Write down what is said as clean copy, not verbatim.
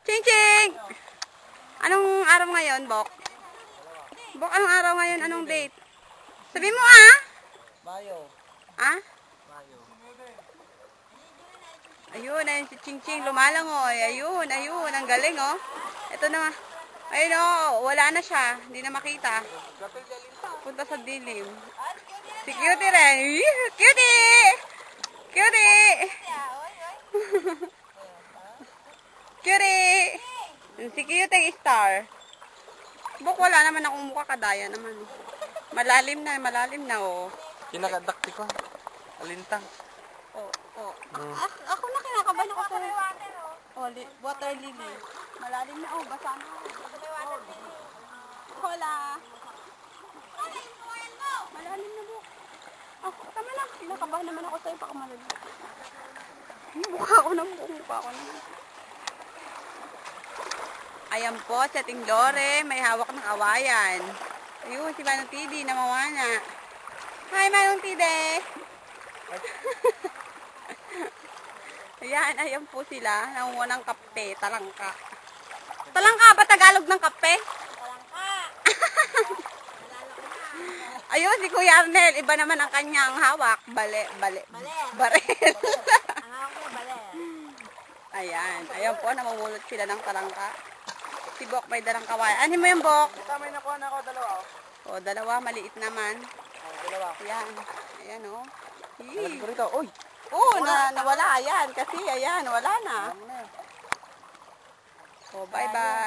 Ching Ching! Anong araw ngayon, Bok? Bok, anong araw ngayon? Anong date? Sabi mo Mayo. Ah? Mayo. Ayun, ayun si Ching Ching lumalangoy. Ayun, ayun, ang galing oh. Ito na. Ayun oh, wala na siya. Hindi na makita. Punta sa dilim. Si Cutie rin. Cutie! Cutie! Cutie! Si Cutie star. Buk, wala naman akong mukha, kadaya naman. Malalim na oh. Kinakadakti ko. Alintang. Oh. Ako na kinakabahan ako sa water lily. Malalim na oh, basa na. Hola. Malalim na Buk. Oh, tama lang. Kinakabahan naman ako sa'yo, baka malalim. Mukha ko naman. Ayan po, si Ating Lore, may hawak ng awayan. Ayun, si Manong Tidi, namawana. Hi, Manong Tidi! Ayan po sila, nangunguha ng kape, talangka. Talangka ba Tagalog ng kape? Talangka! Ayun, si Kuya Arnel, iba naman ang kanyang hawak. Barel. Ang hawak ko, bale. Ayan po, namumulot sila ng talangka. Si Bok may dalang kawayan. Ano mo yung Bok? May nakuha na ako, dalawa. O, dalawa, maliit naman. Dalawa. Ayan o. Alam ko rito. Uy! Oo, nawala. Ayan, kasi ayan, wala na. O, bye-bye.